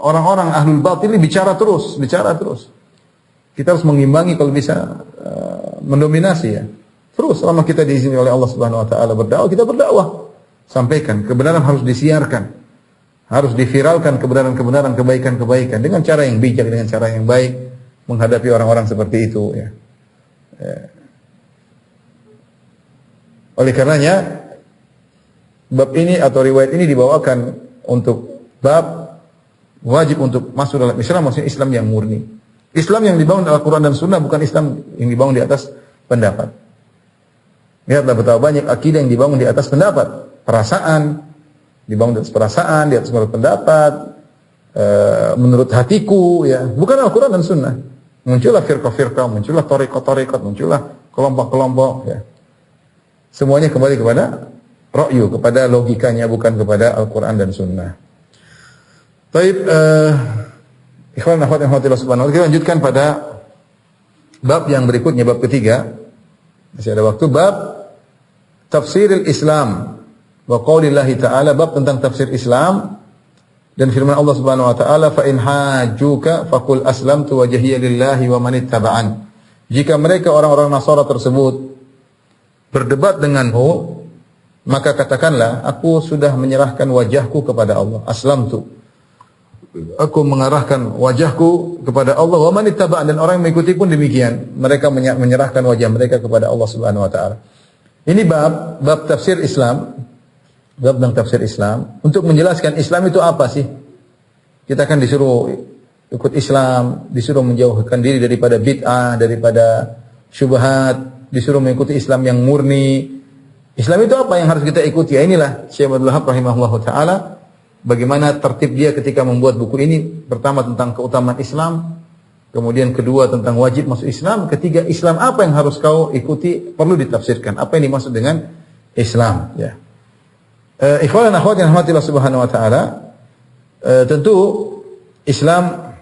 orang-orang ahlul batil ini bicara terus. Kita harus mengimbangi kalau bisa mendominasi ya. Terus selama kita diizinkan oleh Allah Subhanahu wa taala berdakwah, kita berdakwah. Sampaikan kebenaran, harus disiarkan. Harus diviralkan kebenaran-kebenaran, kebaikan-kebaikan dengan cara yang bijak, dengan cara yang baik menghadapi orang-orang seperti itu ya. Oleh karenanya bab ini atau riwayat ini dibawakan untuk bab wajib untuk masuk dalam Islam, maksudnya Islam yang murni. Islam yang dibangun dalam Al-Quran dan Sunnah, bukan Islam yang dibangun di atas pendapat. Lihatlah betapa banyak akidah yang dibangun di atas pendapat, perasaan, dibangun di atas perasaan, di atas menurut pendapat, menurut hatiku, ya, bukan Al-Quran dan Sunnah. Muncullah firqah-firqah, muncullah tariqat-tariqat, muncullah kelompok-kelompok, ya. Semuanya kembali kepada ra'yu, kepada logikanya, bukan kepada Al-Quran dan Sunnah. Baik, ikhwan dan akhwat yang Allah Subhanahu wa taala, kita lanjutkan pada bab yang berikutnya, bab ketiga. Masih ada waktu, bab tafsiril Islam wa qaulillahi ta'ala, bab tentang tafsir Islam dan firman Allah Subhanahu wa taala, fa in hajjuka faqul aslamtu wajhiya lillahi wa man ittaba'an. Jika mereka orang-orang Nasara tersebut berdebat denganmu, maka katakanlah, aku sudah menyerahkan wajahku kepada Allah. Aslamtu, aku mengarahkan wajahku kepada Allah. Wa man ittaba'an, dan orang yang mengikuti pun demikian. Mereka menyerahkan wajah mereka kepada Allah Subhanahu wa taala. Ini bab tafsir Islam. Bab tentang tafsir Islam untuk menjelaskan Islam itu apa sih? Kita kan disuruh ikut Islam, disuruh menjauhkan diri daripada bid'ah, daripada syubhat, disuruh mengikuti Islam yang murni. Islam itu apa yang harus kita ikuti? Ya, inilah Syekh Abdul Wahab rahimahullahu taala bagaimana tertib dia ketika membuat buku ini. Pertama tentang keutamaan Islam, kemudian kedua tentang wajib masuk Islam, ketiga Islam apa yang harus kau ikuti, perlu ditafsirkan. Apa yang dimaksud dengan Islam, ya. Ikhwan dan akhwat yang dirahmati Allah Subhanahu wa taala, tentu Islam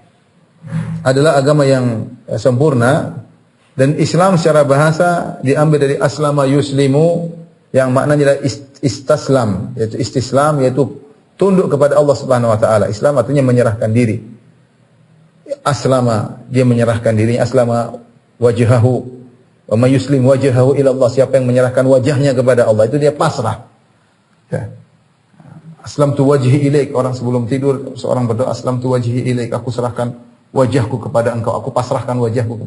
adalah agama yang sempurna, dan Islam secara bahasa diambil dari aslama yuslimu, yang maknanya adalah istaslam, yaitu istislam, yaitu tunduk kepada Allah Subhanahu wa taala. Islam artinya menyerahkan diri. Aslama, dia menyerahkan dirinya. Aslama wajhahu wa may yuslim wajhahu ila Allah, siapa yang menyerahkan wajahnya kepada Allah, itu dia pasrah. Ya. Aslamtu wajhi ilaik, orang sebelum tidur seorang berdoa, aslamtu wajhi ilaik, aku serahkan wajahku kepada engkau, aku pasrahkan wajahku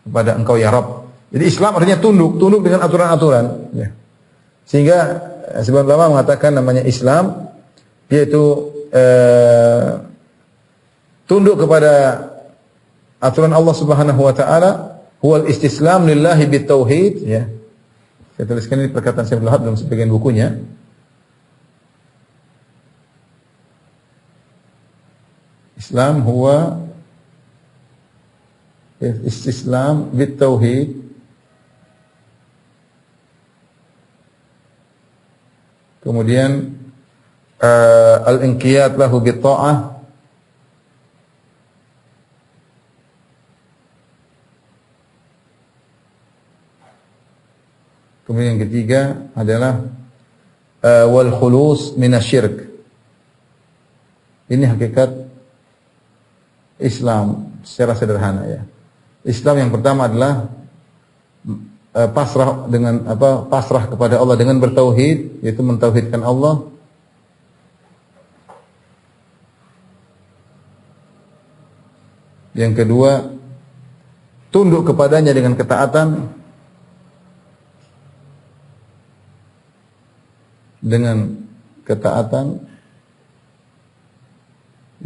kepada engkau ya Rabb. Jadi Islam artinya tunduk dengan aturan-aturan, ya. Sehingga sebagian ulama mengatakan namanya Islam yaitu tunduk kepada aturan Allah Subhanahu wa taala huwal istislam lillahi bitauhid, ya. Saya tuliskan ini perkataan Syekh Abdul Wahab dalam sebagian bukunya. Islam huwa istislam bitauhid kemudian al-inqiyad lahu bitta'ah, kemudian yang ketiga adalah wal khulus minasyirk. Ini hakikat Islam secara sederhana, ya. Islam yang pertama adalah pasrah dengan pasrah kepada Allah dengan bertauhid, yaitu mentauhidkan Allah. Yang kedua, tunduk kepadanya dengan ketaatan.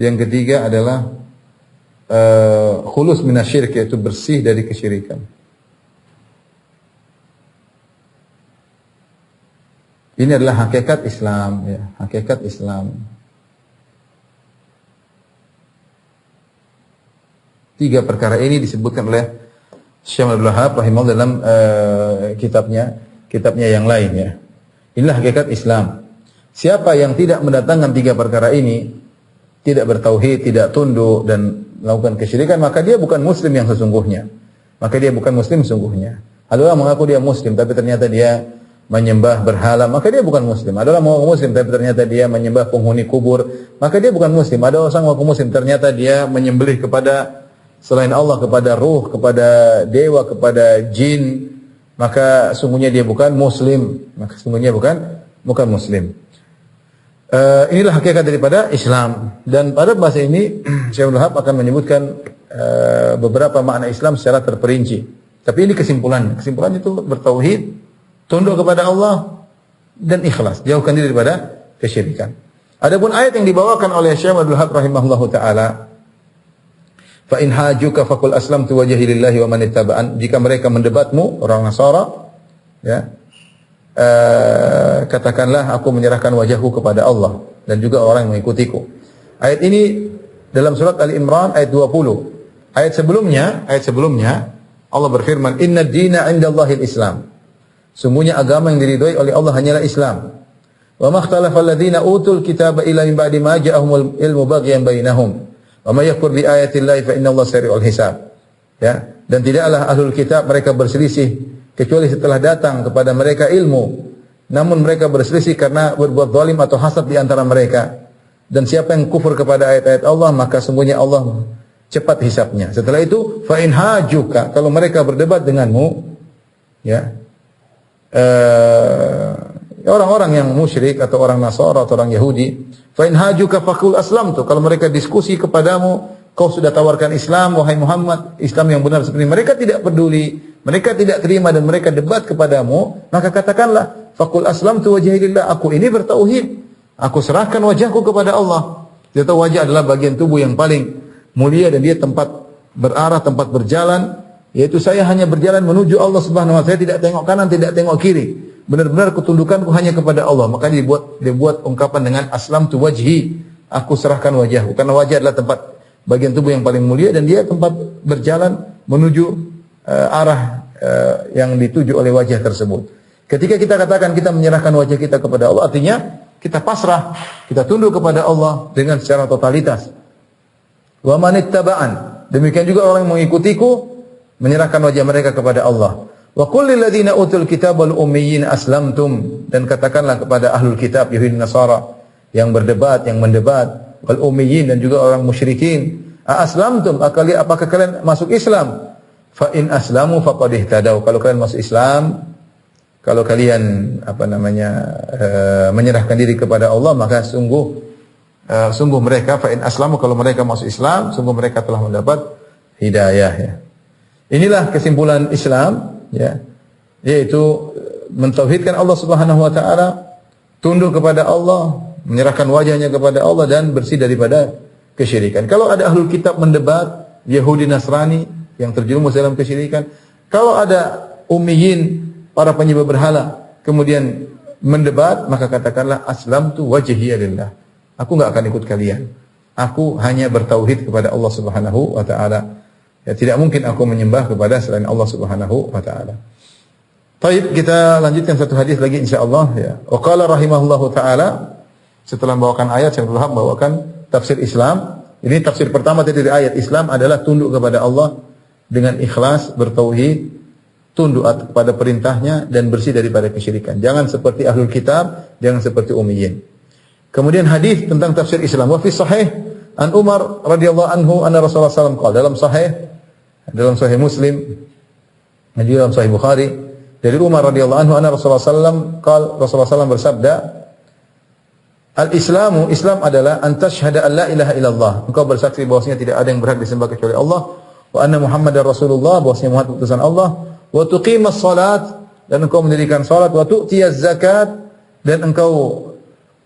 Yang ketiga adalah khulus minasyirik, yaitu bersih dari kesyirikan. Ini adalah hakikat Islam, ya, hakikat Islam. 3 perkara ini disebutkan oleh Syekh Abdul Wahab rahimahullah dalam kitabnya yang lain, ya. Inilah hakikat Islam. Siapa yang tidak mendatangkan 3 perkara ini, tidak bertauhid, tidak tunduk dan melakukan kesyirikan, maka dia bukan muslim yang sesungguhnya. Ada orang mengaku dia muslim tapi ternyata dia menyembah berhala, maka dia bukan muslim. Ada orang mengaku muslim tapi ternyata dia menyembah penghuni kubur, maka dia bukan muslim. Ada orang mengaku muslim ternyata dia menyembelih kepada selain Allah, kepada ruh, kepada dewa, kepada jin, maka sungguhnya dia bukan muslim. Inilah hakikat daripada Islam. Dan pada bahasa ini Syekh Abdul Wahab akan menyebutkan beberapa makna Islam secara terperinci. Tapi ini kesimpulannya. Kesimpulannya itu bertauhid, tunduk kepada Allah dan ikhlas, jauhkan diri daripada kesyirikan. Adapun ayat yang dibawakan oleh Syekh Abdul Wahab rahimahullahu taala, fa in hajuka faqul aslamtu wajhi lillahi wa man ittaba'an, jika mereka mendebatmu orang Nasara, ya, katakanlah aku menyerahkan wajahku kepada Allah dan juga orang yang mengikutiku. Ayat ini dalam surat Ali Imran ayat 20. Ayat sebelumnya Allah berfirman, "Inna ad-dina 'indallahil Islam." Sungguhnya agama yang diridhoi oleh Allah hanyalah Islam. "Wa makhtalafa alladziina utul kitaba illa min ba'di ma ja'ahumul ilmu baghyan bainahum. Wa may yakfur bi ayatillahi fa innallaha sari'ul hisab." Ya, dan tidaklah ahlul kitab mereka berselisih kecuali setelah datang kepada mereka ilmu. Namun mereka berselisih karena berbuat zalim atau hasad di antara mereka. Dan siapa yang kufur kepada ayat-ayat Allah, maka sungguhnya Allah cepat hisabnya. Setelah itu, fa in hajuka, kalau mereka berdebat denganmu, ya, orang-orang yang musyrik atau orang Nasara atau orang Yahudi, fa in hajuka faqul aslamtu, kalau mereka diskusi kepadamu, kau sudah tawarkan Islam, wahai Muhammad, Islam yang benar seperti mereka tidak peduli, mereka tidak terima dan mereka debat kepadamu, maka katakanlah, faqul aslamtu wajhi lillah, aku ini bertauhid, aku serahkan wajahku kepada Allah. Dia tahu wajah adalah bagian tubuh yang paling mulia dan dia tempat berarah, tempat berjalan, yaitu saya hanya berjalan menuju Allah Subhanahu wa taala, saya tidak tengok kanan, tidak tengok kiri. Benar-benar ketundukanku hanya kepada Allah. Maka dia buat ungkapan dengan aslamtu wajhi, aku serahkan wajahku, karena wajah adalah tempat bagian tubuh yang paling mulia dan dia tempat berjalan menuju arah yang dituju oleh wajah tersebut. Ketika kita katakan kita menyerahkan wajah kita kepada Allah, artinya kita pasrah, kita tunduk kepada Allah dengan secara totalitas. Wa manittaba'an, demikian juga orang yang mengikutiku menyerahkan wajah mereka kepada Allah. Wa qul lil ladzina utul kitaba wal ummiyyin aslamtum, dan katakanlah kepada ahlul kitab Yahudi Nasara yang berdebat, yang mendebat, wal ummiyin dan juga orang musyrikin, aslamtum, apakah kalian masuk Islam? Fa in aslamu faqad ihtadaw, kalau kalian masuk Islam, kalau kalian menyerahkan diri kepada Allah, maka sungguh mereka, fa in aslamu, kalau mereka masuk Islam, sungguh mereka telah mendapat hidayah, ya. Inilah kesimpulan Islam, ya, yaitu mentauhidkan Allah Subhanahu wa taala, tunduk kepada Allah, menyerahkan wajahnya kepada Allah dan bersih daripada kesyirikan. Kalau ada ahlul kitab mendebat, Yahudi Nasrani yang terjerumus dalam kesyirikan, kalau ada ummiyin, para penyembah berhala, kemudian mendebat, maka katakanlah aslamtu wajhiya lillah. Aku enggak akan ikut kalian. Aku hanya bertauhid kepada Allah Subhanahu wa taala. Ya, tidak mungkin aku menyembah kepada selain Allah Subhanahu wa taala. Baik, kita lanjutkan satu hadis lagi insyaallah ya. Wa qala rahimahullahu taala, setelah membawakan ayat, Syekh Abdul Wahab membawakan tafsir Islam. Ini tafsir pertama dari ayat. Islam adalah tunduk kepada Allah dengan ikhlas, bertauhid, tunduk kepada perintahnya dan bersih daripada kesyirikan. Jangan seperti ahlul kitab, jangan seperti ummiyin. Kemudian hadis tentang tafsir Islam. Wa fi sahih an Umar radhiyallahu anhu anna Rasulullah sallallahu alaihi wasallam qala, dalam sahih Muslim dan juga dalam sahih Bukhari dari Umar radhiyallahu anhu anna Rasulullah sallallahu alaihi wasallam qala, Rasulullah sallallahu bersabda, al-Islamu, Islam adalah antashhada an la ilaha illallah. Engkau bersaksi bahwasanya tidak ada yang berhak disembah kecuali Allah, wa anna Muhammadar Rasulullah, bahwasanya Muhammad utusan Allah, wa tuqimas salat, dan engkau mendirikan salat, wa tu'tiyaz zakat, dan engkau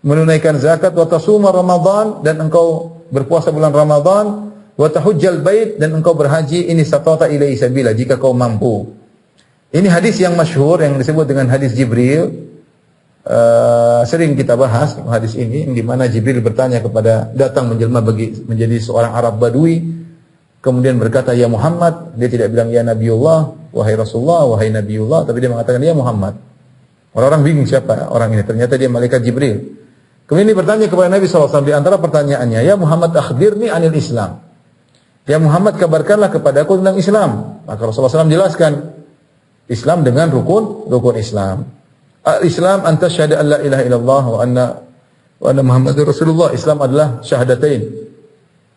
menunaikan zakat, wa tasuma Ramadan, dan engkau berpuasa bulan Ramadan, wa tahujjal bait, dan engkau berhaji ini satata ilaihi sabila, jika kau mampu. Ini hadis yang masyhur yang disebut dengan hadis Jibril. Sering kita bahas hadis ini, di mana Jibril bertanya kepada, datang menjelma menjadi seorang Arab Badui, kemudian berkata ya Muhammad. Dia tidak bilang ya Nabiullah, wahai Rasulullah, wahai Nabiullah, tapi dia mengatakan ya Muhammad. Orang-orang bingung siapa orang ini, ternyata dia malaikat Jibril. Kemudian dia bertanya kepada Nabi SAW, di antara pertanyaannya, ya Muhammad akhbirni anil Islam, ya Muhammad kabarkanlah kepadaku tentang Islam. Maka Rasulullah SAW jelaskan Islam dengan rukun Islam. Al-Islam anta syahada an la ilaha illallah wa anna Muhammadur Rasulullah. Islam adalah syahadatain.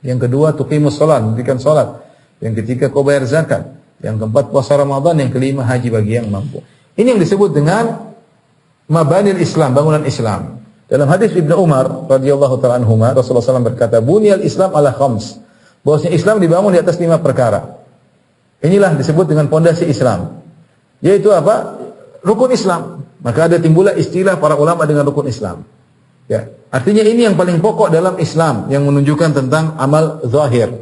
Yang kedua tuqimus shalah, mendirikan salat. Yang ketiga kau bayar zakat. Yang keempat puasa Ramadan. Yang kelima haji bagi yang mampu. Ini yang disebut dengan mabanil Islam, bangunan Islam. Dalam hadis Ibnu Umar radhiyallahu ta'ala anhuma, Rasulullah SAW berkata, "Bunyal Islam ala khams." Bahwasanya Islam dibangun di atas 5 perkara. Inilah disebut dengan pondasi Islam. Yaitu apa? Rukun Islam. Maka ada timbullah istilah para ulama dengan rukun Islam. Ya, artinya ini yang paling pokok dalam Islam yang menunjukkan tentang amal zahir.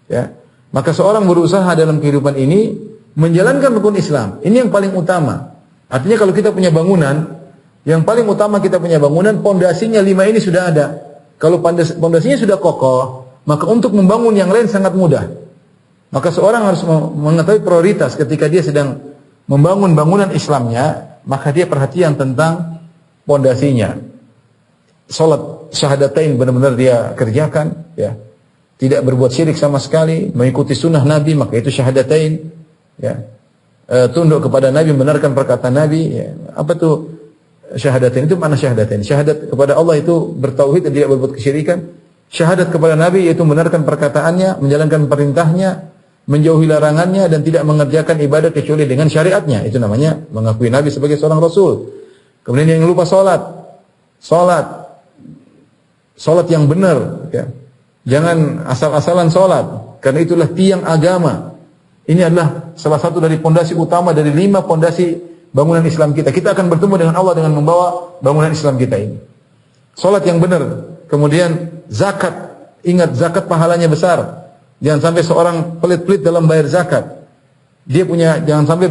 Ya. Maka seorang berusaha dalam kehidupan ini menjalankan rukun Islam. Ini yang paling utama. Artinya kalau kita punya bangunan, yang paling utama kita punya bangunan, pondasinya 5 ini sudah ada. Kalau pondasinya sudah kokoh, maka untuk membangun yang lain sangat mudah. Maka seorang harus mengetahui prioritas ketika dia sedang membangun bangunan Islamnya, maka dia perhatian tentang pondasinya. Salat syahadatain benar-benar dia kerjakan, ya. Tidak berbuat syirik sama sekali, mengikuti sunnah Nabi, maka itu syahadatain, ya. Tunduk kepada Nabi, membenarkan perkataan Nabi, ya. Apa itu syahadatain? Itu mana syahadatain? Syahadat kepada Allah itu bertauhid dan tidak berbuat kesyirikan. Syahadat kepada Nabi yaitu membenarkan perkataannya, menjalankan perintahnya, menjauhi larangannya, dan tidak mengerjakan ibadah kecuali dengan syariatnya. Itu namanya mengakui Nabi sebagai seorang Rasul. Kemudian yang lupa Salat yang benar, ya. Jangan asal-asalan salat, karena itulah tiang agama. Ini adalah salah satu dari pondasi utama dari 5 pondasi bangunan Islam kita. Kita akan bertemu dengan Allah dengan membawa bangunan Islam kita ini. Salat yang benar, kemudian zakat. Ingat, zakat pahalanya besar. Jangan sampai seorang pelit-pelit dalam bayar zakat. Dia punya, jangan sampai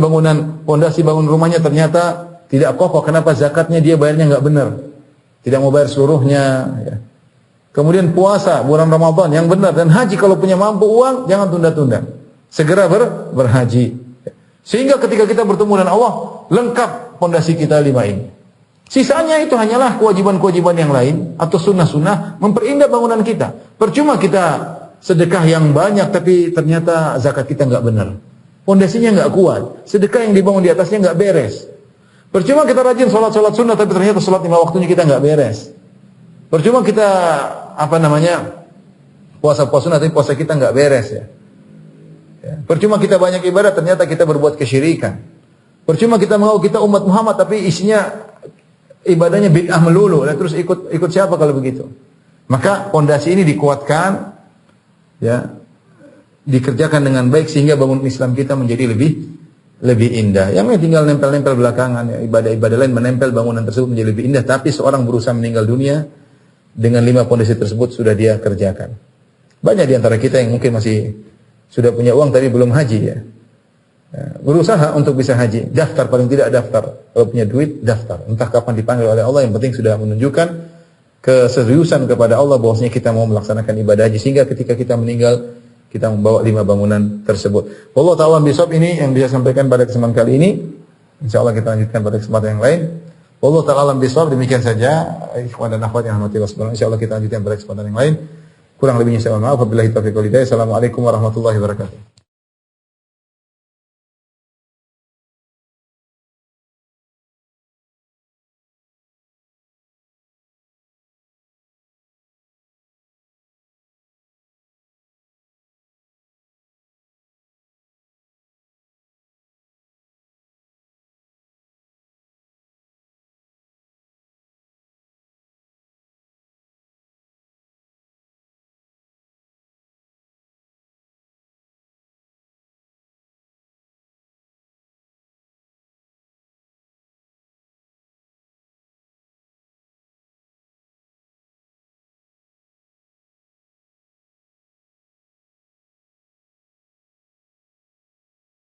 pondasi bangun rumahnya ternyata tidak kokoh. Kenapa? Zakatnya dia bayarnya nggak benar. Tidak mau bayar seluruhnya, ya. Kemudian puasa bulan Ramadan yang benar, dan haji kalau punya mampu uang jangan tunda-tunda. Segera berhaji. Sehingga ketika kita bertemu dengan Allah, lengkap pondasi kita 5 ini. Sisanya itu hanyalah kewajiban-kewajiban yang lain atau sunnah-sunnah memperindah bangunan kita. Percuma kita sedekah yang banyak tapi ternyata zakat kita nggak benar. Pondasinya nggak kuat. Sedekah yang dibangun di atasnya nggak beres. Percuma kita rajin sholat sunnah tapi ternyata sholat 5 waktunya kita nggak beres. Percuma kita puasa sunnah tapi puasa kita nggak beres, ya. Percuma kita banyak ibadah ternyata kita berbuat kesyirikan. Percuma kita mau kita umat Muhammad tapi isinya ibadahnya bid'ah melulu. Dan terus ikut siapa kalau begitu? Maka pondasi ini dikuatkan, ya, dikerjakan dengan baik sehingga bangunan Islam kita menjadi lebih indah. Yang tinggal nempel-nempel belakangan, ya, ibadah-ibadah lain menempel bangunan tersebut menjadi lebih indah. Tapi seorang berusaha meninggal dunia dengan 5 pondasi tersebut sudah dia kerjakan. Banyak di antara kita yang mungkin masih sudah punya uang tapi belum haji ya. Berusaha untuk bisa haji, daftar, paling tidak daftar. Kalau punya duit, daftar. Entah kapan dipanggil oleh Allah, yang penting sudah menunjukkan keseriusan kepada Allah bahwasanya kita mau melaksanakan ibadah haji, sehingga ketika kita meninggal kita membawa 5 bangunan tersebut. Wallahu ta'ala bisawab, ini yang bisa sampaikan pada kesempatan kali ini. Insyaallah kita lanjutkan pada kesempatan yang lain. Wallahu ta'ala bisawab, demikian saja ikhwan dan akhwat yang rahmati Allah subhanahu. Insyaallah kita lanjutkan pada kesempatan yang lain. Kurang lebihnya saya mohon maaf. Wabillahi taufiq wal hidayah. Assalamualaikum warahmatullahi wabarakatuh.